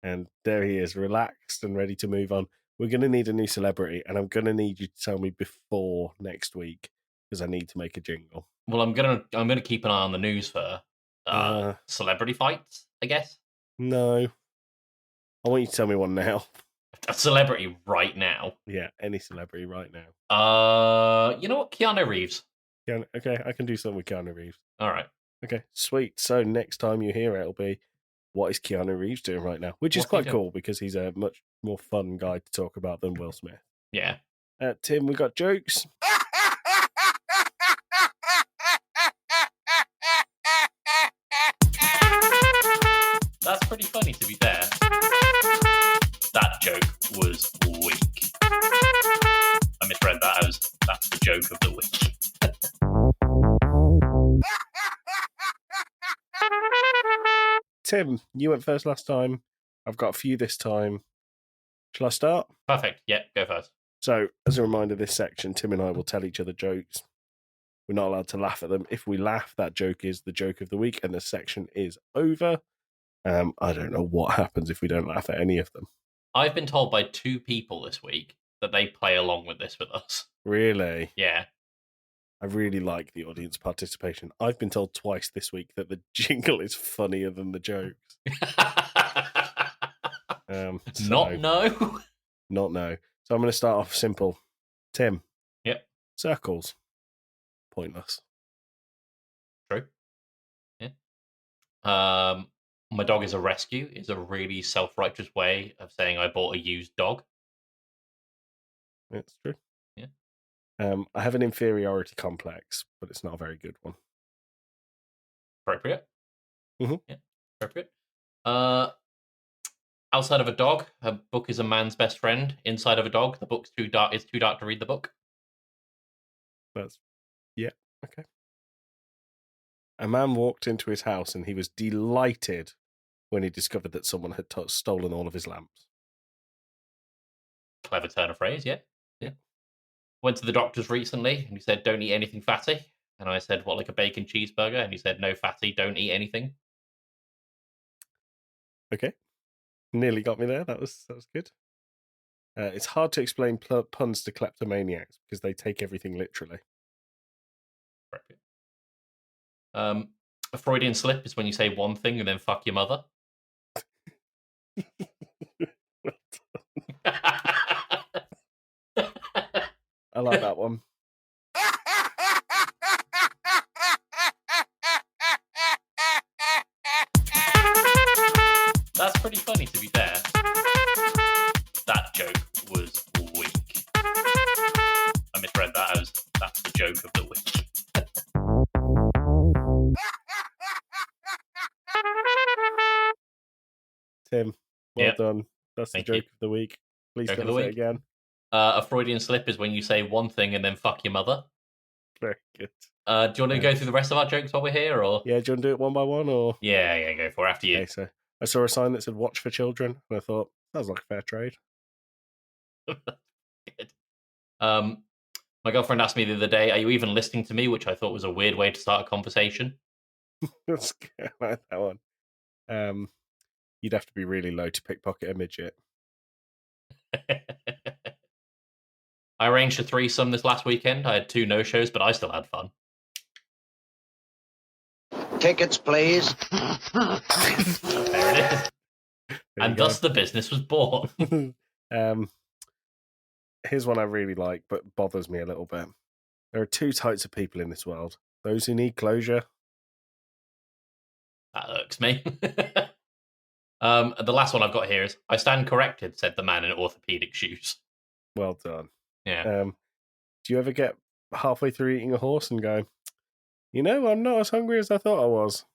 and there he is, relaxed and ready to move on. We're going to need a new celebrity, and I'm going to need you to tell me before next week, because I need to make a jingle. Well, I'm gonna keep an eye on the news for celebrity fights, I guess. No. I want you to tell me one now. A celebrity right now. Yeah, any celebrity right now. You know what? Keanu Reeves. Okay, I can do something with Keanu Reeves. All right. Okay, sweet. So next time you hear it, it'll be, what is Keanu Reeves doing right now? Which is What's he quite doing? cool because he's a much more fun guy to talk about than Will Smith. Yeah. Tim, we got jokes. That's pretty funny, to be fair. That joke was weak. I misread that as that's the joke of the week. Tim, you went first last time. I've got a few this time. Shall I start? Perfect. Yeah, go first. So, as a reminder, this section, Tim and I will tell each other jokes. We're not allowed to laugh at them. If we laugh, that joke is the joke of the week, and the section is over. I don't know what happens if we don't laugh at any of them. I've been told by 2 people this week that they play along with this with us. Really? Yeah. I really like the audience participation. I've been told twice this week that the jingle is funnier than the jokes. Not no. Not no. So I'm going to start off simple. Tim. Yep. Circles. Pointless. True. Yeah. My dog is a rescue is a really self-righteous way of saying I bought a used dog. It's true. Yeah. I have an inferiority complex, but it's not a very good one. Appropriate. Mhm. Yeah. Appropriate. Outside of a dog, a book is a man's best friend. Inside of a dog, the book's too dark. It's too dark to read the book. Okay. A man walked into his house and he was delighted when he discovered that someone had stolen all of his lamps. Clever turn of phrase, yeah. Went to the doctor's recently and he said, don't eat anything fatty. And I said, what, like a bacon cheeseburger? And he said, no fatty, don't eat anything. Okay. Nearly got me there. That was good. It's hard to explain puns to kleptomaniacs because they take everything literally. A Freudian slip is when you say one thing and then fuck your mother. I like that one. That's pretty funny, to be fair. That joke was weak. I misread that as that's the joke of the week. Tim, well done. That's Thank the joke you. of the week. Please Joke of tell the us it week. again. A Freudian slip is when you say one thing and then fuck your mother. Very good. Do you want to go through the rest of our jokes while we're here, or? Yeah, do you want to do it one by one, or? Yeah, go for it after you. Okay, so I saw a sign that said "Watch for Children," and I thought sounds like a fair trade. Good. My girlfriend asked me the other day, "Are you even listening to me?" Which I thought was a weird way to start a conversation. That's good. I like that one. You'd have to be really low to pickpocket a midget. I arranged a threesome this last weekend. I had 2 no-shows, but I still had fun. Tickets, please. There it is. And thus the business was born. Here's one I really like, but bothers me a little bit. There are 2 types of people in this world. Those who need closure. That irks me. The last one I've got here is, I stand corrected, said the man in orthopedic shoes. Well done. Yeah. Do you ever get halfway through eating a horse and go, I'm not as hungry as I thought I was?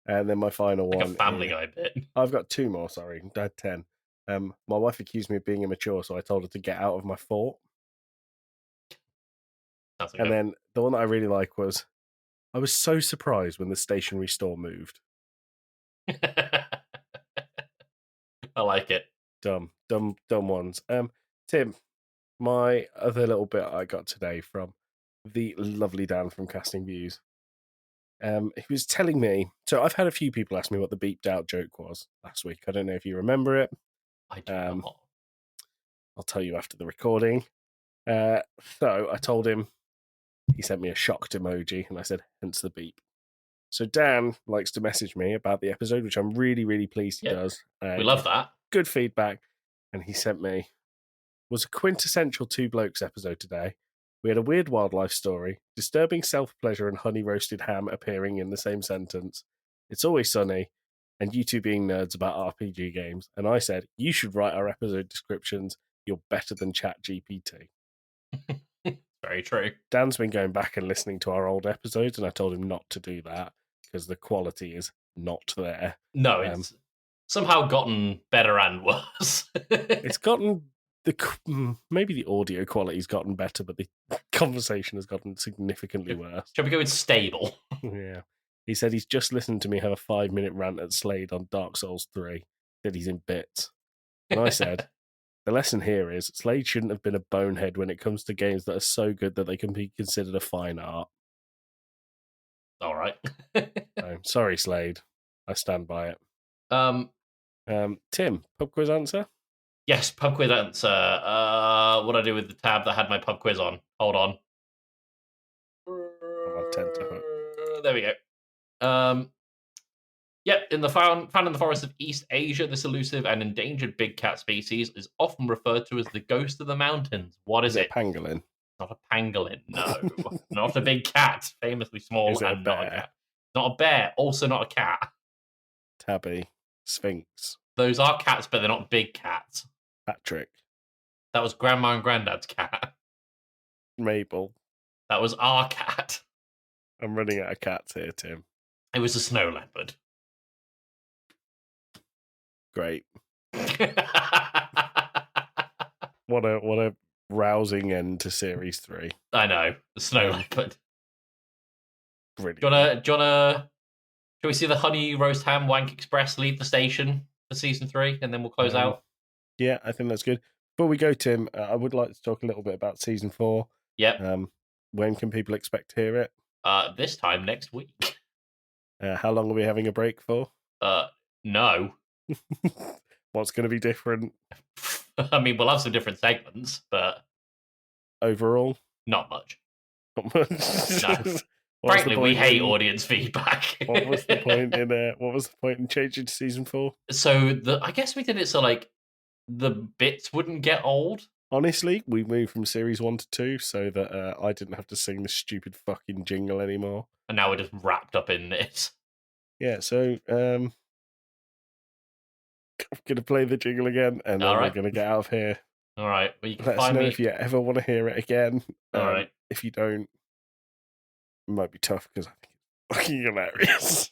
And then my final like one. A Family Guy bit. I've got 2 more, sorry. I had 10. My wife accused me of being immature, so I told her to get out of my fort. And then the one that I really like was, I was so surprised when the stationery store moved. I like it. Dumb ones. Tim, my other little bit I got today from the lovely Dan from Casting Views. He was telling me, so I've had a few people ask me what the beeped out joke was last week. I don't know if you remember it. I do not. I'll tell you after the recording. So I told him, he sent me a shocked emoji, and I said, hence the beep. So Dan likes to message me about the episode, which I'm really, really pleased he does. We love that. Good feedback. And he sent me, was a quintessential 2 Blokes episode today. We had a weird wildlife story, disturbing self-pleasure and honey roasted ham appearing in the same sentence. It's always sunny, and you 2 being nerds about RPG games. And I said, you should write our episode descriptions. You're better than ChatGPT. Very true. Dan's been going back and listening to our old episodes, and I told him not to do that because the quality is not there. No, it's somehow gotten better and worse. It's gotten maybe the audio quality's gotten better, but the conversation has gotten significantly worse. Shall we go with stable? Yeah. He said he's just listened to me have a 5-minute rant at Slade on Dark Souls 3. That he's in bits. And I said, the lesson here is Slade shouldn't have been a bonehead when it comes to games that are so good that they can be considered a fine art. All right. So, sorry, Slade. I stand by it. Tim, pub quiz answer? Yes, pub quiz answer. What do I do with the tab that had my pub quiz on? Hold on. There we go. Yep, found in the forests of East Asia, this elusive and endangered big cat species is often referred to as the ghost of the mountains. What is it? Pangolin. Not a pangolin, no. Not a big cat, famously small and not a cat. Not a bear, also not a cat. Tabby. Sphinx. Those are cats, but they're not big cats. Patrick. That was Grandma and Granddad's cat. Mabel. That was our cat. I'm running out of cats here, Tim. It was a snow leopard. Great. What a rousing end to Series 3. I know the snow leopard. Brilliant. Do you wanna? Shall we see the Honey Roast Ham Wank Express leave the station for season 3, and then we'll close out? Yeah, I think that's good. Before we go, Tim, I would like to talk a little bit about season 4. Yep. When can people expect to hear it? This time next week. How long are we having a break for? No. What's going to be different? I mean, we'll have some different segments, but overall, not much. Not much. No. Frankly, we hate audience feedback. What was the point in changing to season 4? So I guess we did it so like the bits wouldn't get old. Honestly, we moved from series 1 to 2 so that I didn't have to sing the stupid fucking jingle anymore. And now we're just wrapped up in this. Yeah, so I'm going to play the jingle again, and then we're going to get out of here. All right. Well, you can Let us find know me if you ever want to hear it again. All right. If you don't, it might be tough because I think it's fucking hilarious.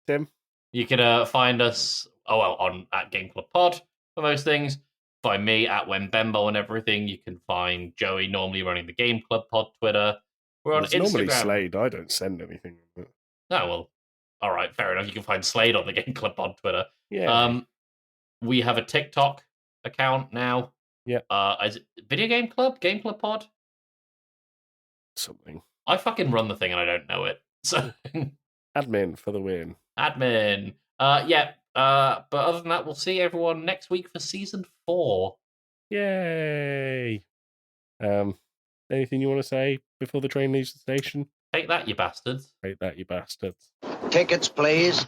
Tim? You can find us on at Game Club Pod for most things. Find me at Wembembo and everything. You can find Joey normally running the Game Club Pod Twitter. We're on It's Instagram. normally Slade. I don't send anything. Oh, well, all right, fair enough. You can find Slade on the Game Club Pod Twitter. Yeah. We have a TikTok account now. Yeah. Is it Video Game Club? Game Club Pod? Something. I fucking run the thing and I don't know it. So admin for the win. Admin. Yeah. But other than that, we'll see everyone next week for season 4. Yay! Anything you want to say before the train leaves the station? Take that, you bastards. Take that, you bastards. Tickets, please.